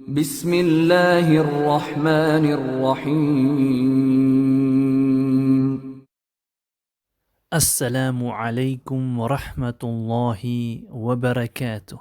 بسم الله الرحمن الرحيم. السلام عليكم ورحمة الله وبركاته.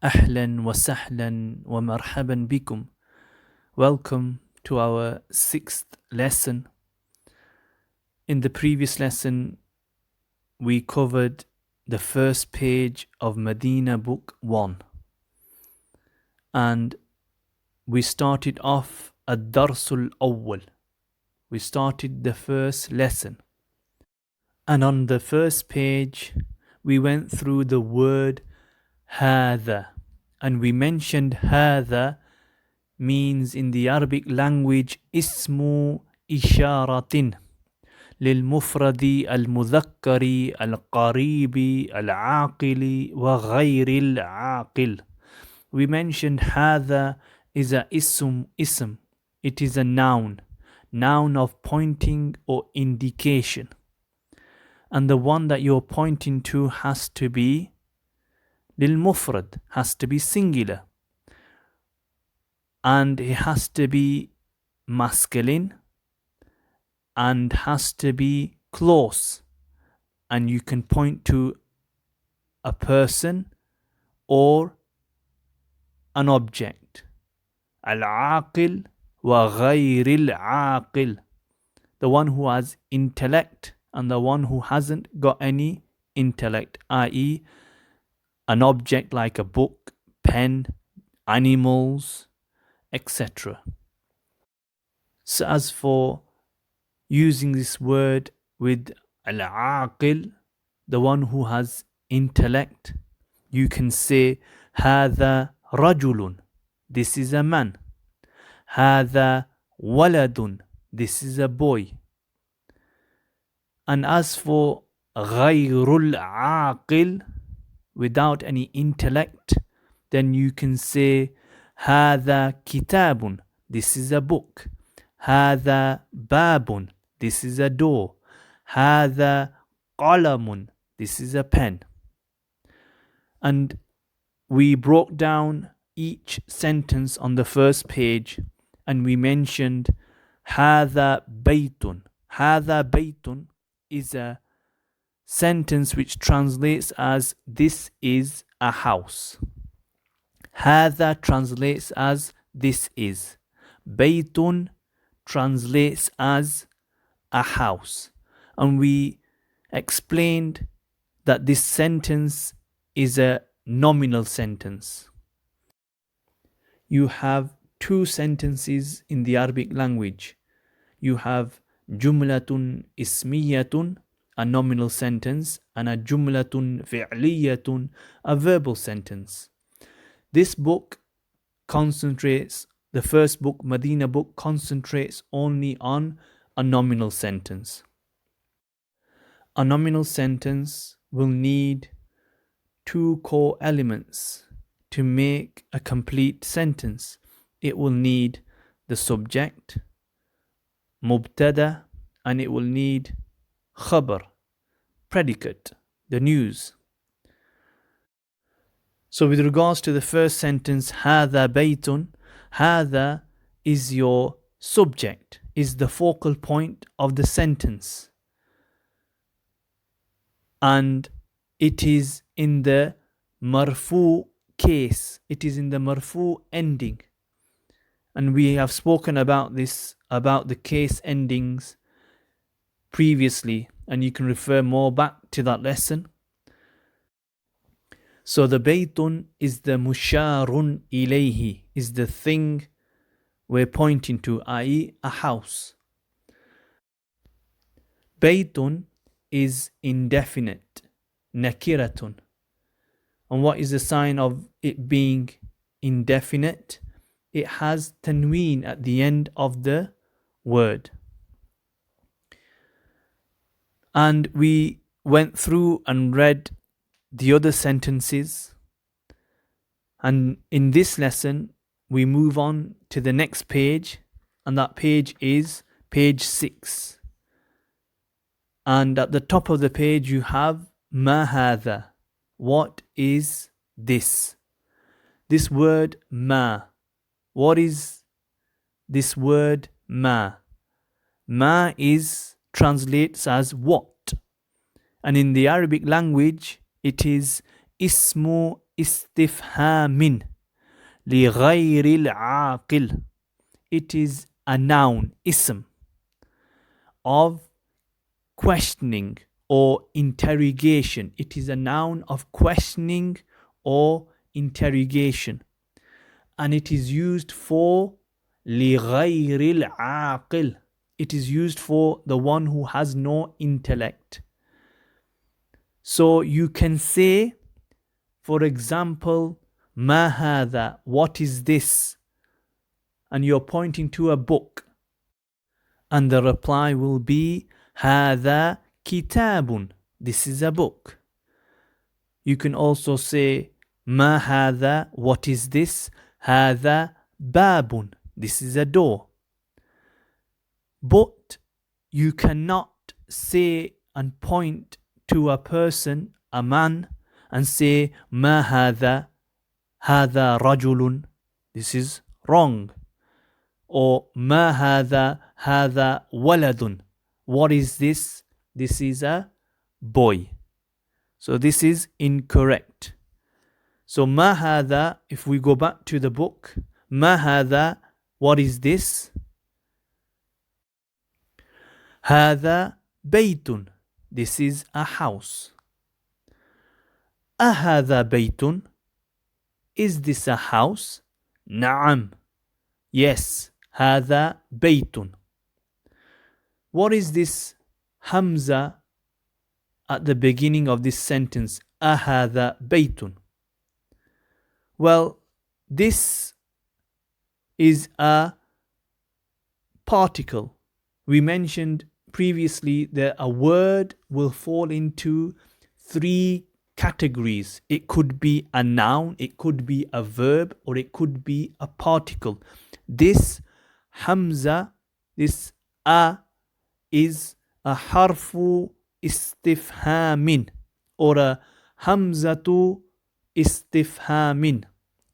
أهلا وسهلا ومرحبا بكم. Welcome to our sixth lesson. In the previous lesson, we covered the first page of Madinah book 1. And we started off الدرس الأول. We started the first lesson. And on the first page, we went through the word هذا. And we mentioned هذا means in the Arabic language اسم إشارة للمفرد المذكر القريب العاقل وغير العاقل. We mentioned هذا is a ism. It is a noun of pointing or indication. And the one that you're pointing to has to be للمفرد, has to be singular. And it has to be masculine and has to be close. And you can point to a person or an object. العاقل وغير العاقل. The one who has intellect and the one who hasn't got any intellect, i.e. an object like a book, pen, animals, etc. So as for using this word with al-aqil, the one who has intellect, you can say هذا رجل, this is a man. هذا ولد, this is a boy. And as for غير العاقل, without any intellect, then you can say هذا كتاب, this is a book. هذا باب, this is a door. هذا قلم, this is a pen. And we broke down each sentence on the first page and we mentioned هذا بيت. هذا بيت is a sentence which translates as this is a house. هذا translates as this is. بيت translates as a house. And we explained that this sentence is a nominal sentence. You have two sentences in the Arabic language. You have جملة اسمية, a nominal sentence, and a جملة فعلية, a verbal sentence. This book concentrates, the first book, Madinah book, concentrates only on a nominal sentence. A nominal sentence will need two core elements to make a complete sentence. It will need the subject, mubtada, and it will need khabar, predicate, the news. So with regards to the first sentence, هذا بيت, هذا is your subject, is the focal point of the sentence. And it is in the marfu case, it is in the marfu ending. And we have spoken about this, about the case endings previously, and you can refer more back to that lesson. So the baytun is the musharun ilayhi, is the thing we're pointing to, i.e. a house. Baytun is indefinite, nakiratun. And what is the sign of it being indefinite? It has tanween at the end of the word. And we went through and read the other sentences. And in this lesson, we move on to the next page. And that page is page 6. And at the top of the page, you have ما هذا. What is this? This word ma What is this word ma? Ma is translates as what. And in the Arabic language, it is ismu istifhamin li ghayril aqil. It is a noun, ism, of questioning or interrogation. It is a noun of questioning or interrogation. And it is used for لغير العاقل. It is used for the one who has no intellect. So you can say, for example, ما هذا, what is this? And you're pointing to a book. And the reply will be هذا كتاب. This is a book. You can also say ما هذا, what is this? هذا باب. This is a door. But you cannot say and point to a person, a man, and say ما هذا, هذا رجل. This is wrong. Or ما هذا, هذا ولد. What is this? This is a boy. So this is incorrect. So ما هذا, if we go back to the book, ما هذا, what is this? هذا بيت. This is a house. أهذا بيت? Is this a house? نعم. Yes, هذا بيت. What is this hamza at the beginning of this sentence? أهذا بيت. Well, this is a particle. We mentioned previously that a word will fall into 3 categories. It could be a noun, it could be a verb, or it could be a particle. This hamza, this a, is a harfu istifhamin, or a hamzatu istifhamin.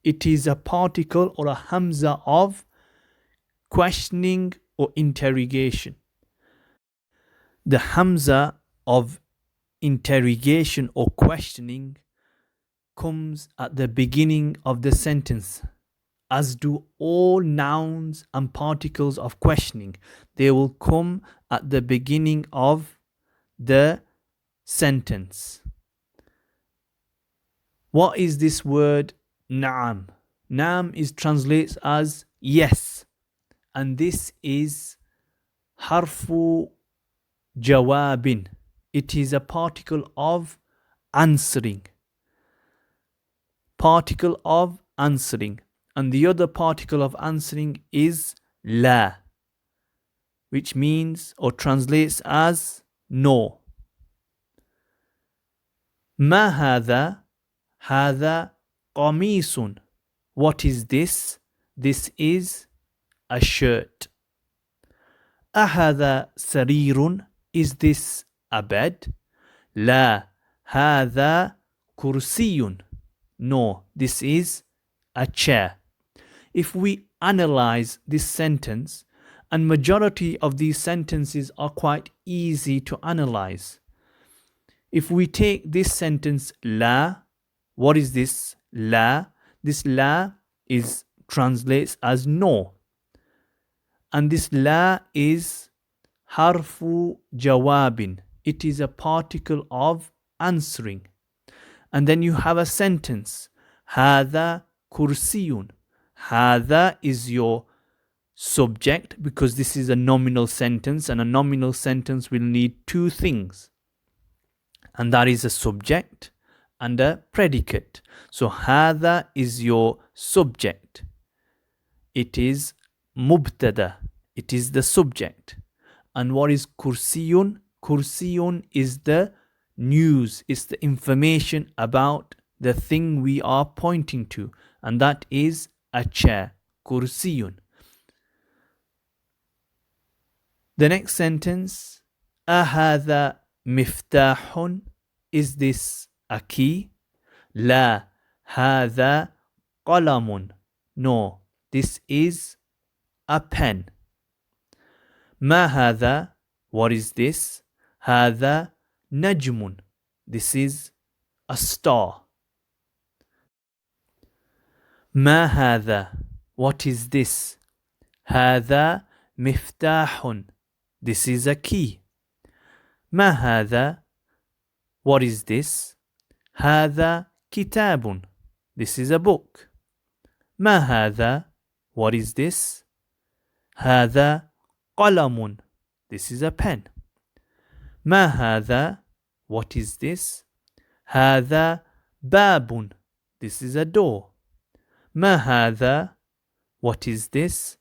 It is a particle or a hamza of questioning or interrogation. The hamza of interrogation or questioning comes at the beginning of the sentence, as do all nouns and particles of questioning. They will come at the beginning of the sentence. What is this word na'am? Na'am is translates as yes. And this is harfu jawabin. It is a particle of answering. Particle of answering. And the other particle of answering is la, which means or translates as no. ما هذا? هذا قميص. What is this? This is a shirt. أهذا سرير? Is this a bed? لا, هذا كرسي. No, this is a chair. If we analyze this sentence, and majority of these sentences are quite easy to analyze. If we take this sentence la, what is this? La. This la is translates as no. And this la is harfu jawabin. It is a particle of answering. And then you have a sentence. هذا كرسي. هذا is your subject, because this is a nominal sentence, and a nominal sentence will need 2 things. And that is a subject and a predicate. So هذا is your subject. It is mubtada. It is the subject. And what is kursiyun? Kursiyun is the news. It's the information about the thing we are pointing to. And that is a chair. Kursiyun. The next sentence. أهذا مفتاح? Is this a key? لا, هذا قلم. No, This is a pen. ما هذا? What is this? هذا نجم. This is a star. ما هذا? What is this? هذا مفتاح. This is a key. ما هذا? What is this? هذا كتاب. This is a book. ما هذا? What is this? هذا قلم. This is a pen. ما هذا? What is this? هذا باب. This is a door. ما هذا? What is this?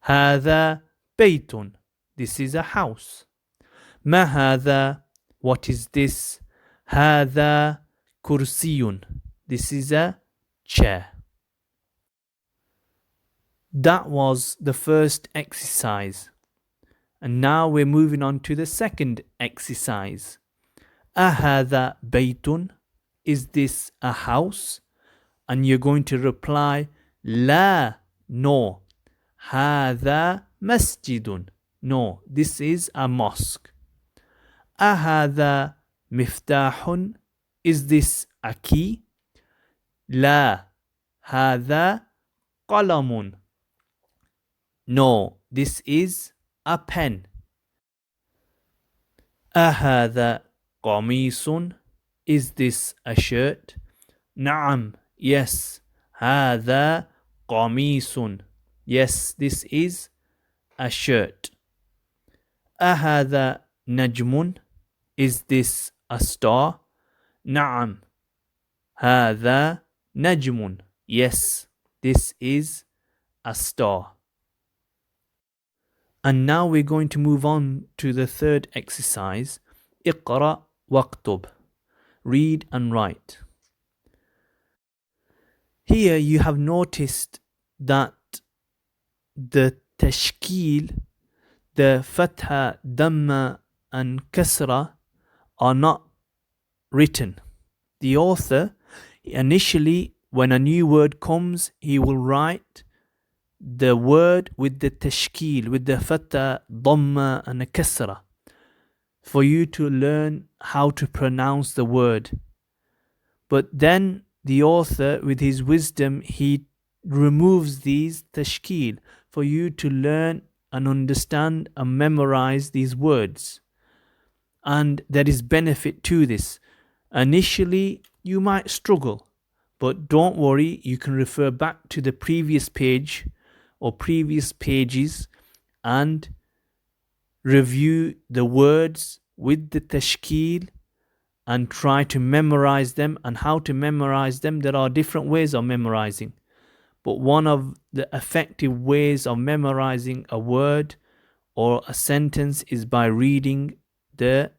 هذا بيت. This is a house. ما هذا? What is this? هذا كرسي. This is a chair. That was the first exercise. And now we're moving on to the second exercise. أهذا بيت? Is this a house? And you're going to reply لا, no. هذا مسجد. No, this is a mosque. أهذا مفتاح? Is this a key? لا, هذا قلم. No, this is a pen. أهذا قميص? Is this a shirt? نعم, yes. هذا قميص. Yes, this is a shirt. أهذا نجم? Is this a star? نعم. هذا نجم. Yes, this is a star. And now we're going to move on to the third exercise. اقرأ واكتب. Read and write. Here you have noticed that the tashkil, the fatha, dhamma and kasra are not written. The author, initially, when a new word comes, he will write the word with the tashkil, with the fatha, dhamma and a kasra, for you to learn how to pronounce the word. But then the author, with his wisdom, he removes these tashkil for you to learn and understand and memorize these words. And there is benefit to this. Initially, you might struggle, but don't worry, you can refer back to the previous page or previous pages and review the words with the tashkil and try to memorize them. And how to memorize them, there are different ways of memorizing. But one of the effective ways of memorizing a word or a sentence is by reading the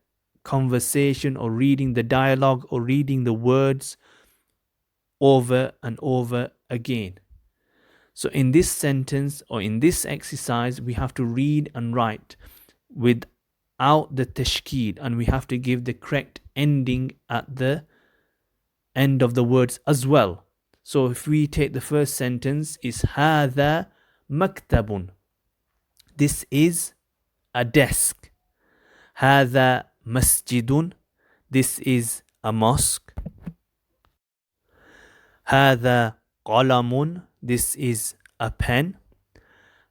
conversation or reading the dialogue or reading the words over and over again. So in this sentence or in this exercise, we have to read and write without the tashkil, and we have to give the correct ending at the end of the words as well. So if we take the first sentence, is هذا مكتب. This is a desk. هذا مسجد. This is a mosque. هذا قلم. This is a pen.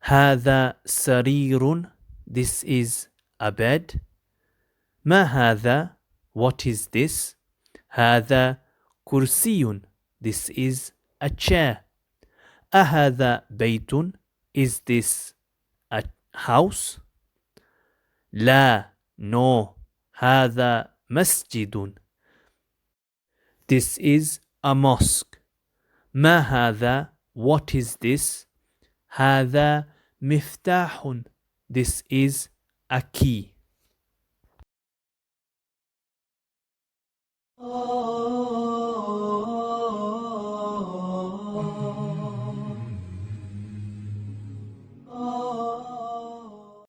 هذا سرير. This is a bed. ما هذا? What is this? هذا كرسي. This is a chair. أهذا بيت? Is this a house? لا, no. هذا مسجد. This is a mosque. ما هذا? What is this? هذا مفتاح. This is a key.